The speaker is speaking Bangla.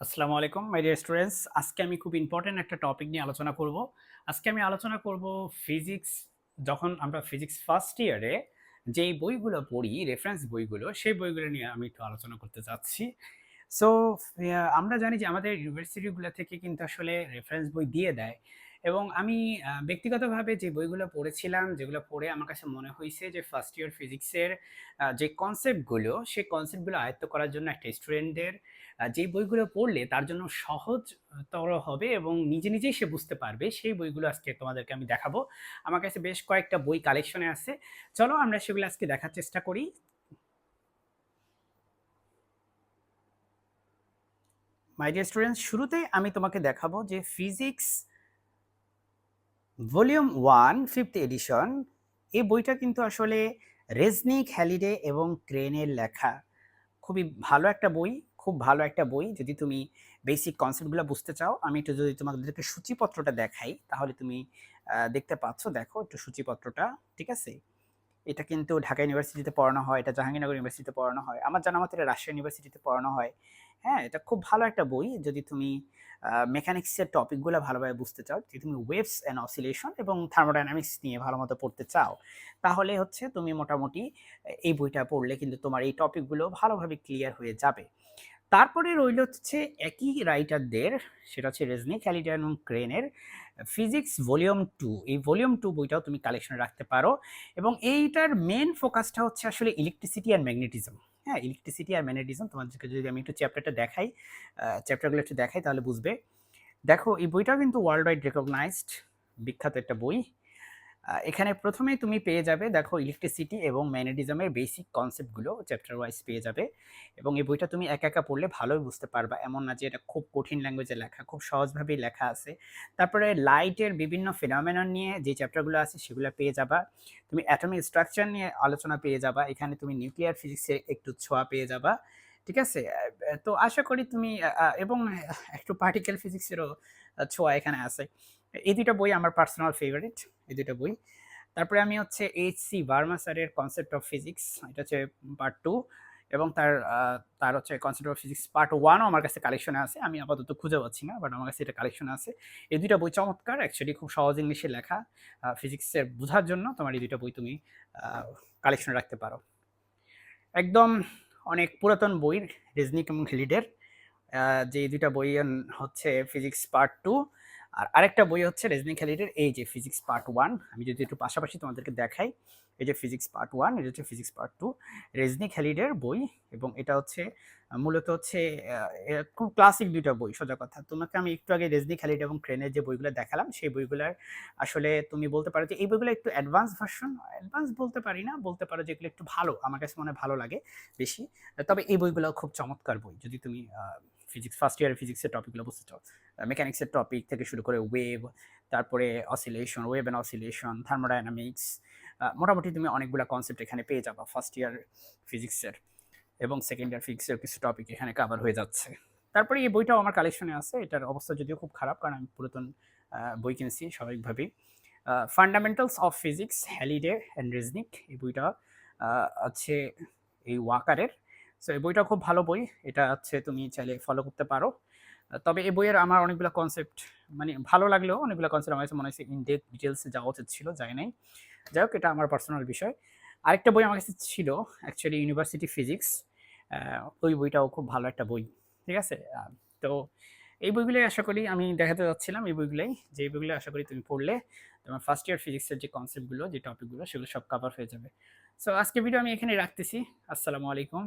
আসসালামু আলাইকুম মাই ডিয়ার স্টুডেন্টস। আজকে আমি খুব ইম্পর্টেন্ট একটা টপিক নিয়ে আলোচনা করব। আজকে আমি আলোচনা করব ফিজিক্স। যখন আমরা ফিজিক্স ফার্স্ট ইয়ারে যেই বইগুলো পড়ি, রেফারেন্স বইগুলো, সেই বইগুলো নিয়ে আমি একটু আলোচনা করতে চাচ্ছি। সো আমরা জানি যে আমাদের ইউনিভার্সিটিগুলো থেকে কিন্তু আসলে রেফারেন্স বই দিয়ে দেয় এবং আমি ব্যক্তিগতভাবে যে বইগুলো পড়েছিলাম, যেগুলো পড়ে আমার কাছে মনে হইছে যে ফার্স্ট ইয়ার ফিজিক্সের যে কনসেপ্টগুলো, সেই কনসেপ্টগুলো আয়ত্ত করার জন্য একটা স্টুডেন্টদের যেই বইগুলো পড়লে তার জন্য সহজতর হবে এবং নিজে নিজেই সে বুঝতে পারবে, সেই বইগুলো আজকে তোমাদেরকে আমি দেখাবো। আমার কাছে বেশ কয়েকটা বই কালেকশনে আছে। চলো আমরা সেগুলো আজকে দেখার চেষ্টা করি। মাই ডিয়ার স্টুডেন্টস, শুরুতেই আমি তোমাকে দেখাবো যে ফিজিক্স ভলিউম 1 5th এডিশন। এই বইটা কিন্তু আসলে রেজনিক, হ্যালিডে এবং ক্রেনের লেখা। খুবই ভালো একটা বই, খুব ভালো একটা বই। যদি তুমি বেসিক কনসেপ্টগুলো বুঝতে চাও, আমি একটু যদি তোমাদেরকে সূচিপত্রটা দেখাই, তাহলে তুমি দেখতে পাচ্ছ। দেখো একটু সূচিপত্রটা, ঠিক আছে? এটা কিন্তু ঢাকা ইউনিভার্সিটিতে পড়ানো হয়, এটা জাহাঙ্গীরনগর ইউনিভার্সিটিতে পড়ানো হয়। আমার জানা মতে এটা রাজশাহী ইউনিভার্সিটিতে পড়ানো হয়। হ্যাঁ, এটা খুব ভালো একটা বই যদি তুমি মেকানিক্সের টপিকগুলো ভালোভাবে বুঝতে চাও, যদি তুমি ওয়েভস অ্যান্ড অসিলেশন এবং থার্মোডায়নামিক্স নিয়ে ভালোমতো পড়তে চাও, তাহলে হচ্ছে তুমি মোটামুটি এই বইটা পড়লে কিন্তু তোমার এই টপিকগুলো ভালোভাবে ক্লিয়ার হয়ে যাবে। তারপরে রইল হচ্ছে একই রাইটারদের, সেটা হচ্ছে রেজনিক, হ্যালিডে এবং ক্রেনের ফিজিক্স ভলিউম 2। এই ভলিউম 2 বইটাও তুমি কালেকশনে রাখতে পারো এবং এইটার মেন ফোকাসটা হচ্ছে আসলে ইলেকট্রিসিটি আর ম্যাগনেটিজম। হ্যাঁ, ইলেকট্রিসিটি আর ম্যাগনেটিজম তোমাদেরকে যদি আমি একটু চ্যাপ্টারটা দেখাই, চ্যাপ্টারগুলো একটু দেখাই, তাহলে বুঝবে। দেখো, এই বইটাও কিন্তু ওয়ার্ল্ড ওয়াইড রেকগনাইজড, বিখ্যাত একটা বই। এখানে প্রথমেই তুমি পেয়ে যাবে, দেখো, ইলেকট্রিসিটি এবং ম্যাগনেটিজমের বেসিক কনসেপ্টগুলো চ্যাপ্টার ওয়াইজ পেয়ে যাবে এবং এই বইটা তুমি একা একা পড়লে ভালোই বুঝতে পারবা। এমন না যে এটা খুব কঠিন ল্যাঙ্গুয়েজে লেখা, খুব সহজভাবেই লেখা আছে। তারপরে লাইটের বিভিন্ন ফিনোমেনন নিয়ে যে চ্যাপ্টারগুলো আছে সেগুলো পেয়ে যাবা। তুমি অ্যাটমিক স্ট্রাকচার নিয়ে আলোচনা পেয়ে যাবা। এখানে তুমি নিউক্লিয়ার ফিজিক্সের একটু ছোঁয়া পেয়ে যাবা। ঠিক আছে? তো আশা করি তুমি এবং একটু পার্টিকেল ফিজিক্সেরও ছোঁয়া এখানে আছে। এই ২ টা বই আমার পার্সোনাল ফেভারিট, এই ২ টা বই। তারপরে আমি হচ্ছে এইচ.সি. ভার্মা স্যারের 'কনসেপ্ট অফ ফিজিক্স', এটা হচ্ছে পার্ট 2 এবং তার হচ্ছে 'কনসেপ্ট অফ ফিজিক্স' পার্ট 1 ও আমার কাছে কালেকশনে আছে। আমি আপাতত খুঁজে পাচ্ছি না, বাট আমার কাছে এটা কালেকশনে আছে। এই ২ টা বই চমৎকার, অ্যাকচুয়ালি খুব সহজ ইংলিশে লেখা। ফিজিক্সের বোঝার জন্য তোমার এই ২ টা বই তুমি আ কালেকশনে রাখতে পারো। একদম অনেক পুরাতন বই, রেজনিক এবং হেলিডের। যে ২ টা বই হচ্ছে ফিজিক্স পার্ট 2 আর আরেকটা বই হচ্ছে রেজনিক হ্যালিডের, এই যে ফিজিক্স পার্ট 1। আমি যদি একটু পাশাপাশি তোমাদেরকে দেখাই, এই যে ফিজিক্স পার্ট 1, এটা হচ্ছে ফিজিক্স পার্ট 2, রেজনিক হ্যালিডের বই এবং এটা হচ্ছে মূলত হচ্ছে খুব ক্লাসিক ২ টা বই, সোজা কথা। তোমাকে আমি একটু আগে রেজনিক হ্যালিড এবং ক্রেনের যে বইগুলো দেখালাম, সেই বইগুলার আসলে তুমি বলতে পারো যে এই বইগুলো একটু অ্যাডভান্স ভার্সন। অ্যাডভান্স বলতে পারি না, বলতে পারো যে এগুলো একটু ভালো। আমার কাছে মনে হয় ভালো লাগে বেশি। তবে এই বইগুলো খুব চমৎকার বই যদি তুমি ফিজিক্স ফার্স্ট ইয়ারের ফিজিক্সের টপিকগুলো বুঝতে চাও। মেকানিক্সের টপিক থেকে শুরু করে ওয়েভ, তারপরে oscillation, wave and oscillation, thermodynamics, মোটামুটি তুমি অনেকগুলা কনসেপ্ট এখানে পেয়ে যাবা ফার্স্ট ইয়ার ফিজিক্সের এবং সেকেন্ড ইয়ার ফিজিক্সের কিছু টপিক এখানে কভার হয়ে যাচ্ছে। তারপরে এই বইটাও আমার কালেকশনে আছে। এটার অবস্থা যদিও খুব খারাপ, কারণ আমি পুরাতন বই কিনছি স্বাভাবিকভাবেই। Fundamentals of physics, Halliday and রেজনিক, এই বইটা আছে এই ওয়াকারের। সো এই বইটা খুব ভালো বই। এটা হচ্ছে তুমি চাইলে ফলো করতে পারো। তবে এই বইয়ের আমার অনেকগুলো কনসেপ্ট মানে ভালো লাগলেও অনেকগুলো কনসেপ্ট আমার কাছে মনে হয়েছে ইন ডেপথ ডিটেইলসে যাওয়া উচিত ছিল, যায় নাই। যাই হোক, এটা আমার পার্সোনাল বিষয়। আরেকটা বই আমার কাছে ছিল অ্যাকচুয়ালি ইউনিভার্সিটি ফিজিক্স। ওই বইটাও খুব ভালো একটা বই। ঠিক আছে? তো এই বইগুলোই আশা করি আমি দেখাতে যাচ্ছিলাম, এই বইগুলোই। যে এই বইগুলো আশা করি তুমি পড়লে তোমার ফার্স্ট ইয়ার ফিজিক্সের যে কনসেপ্টগুলো, যে টপিকগুলো, সেগুলো সব কভার হয়ে যাবে। সো আজকের ভিডিও আমি এখানেই রাখতেছি। আসসালামু আলাইকুম।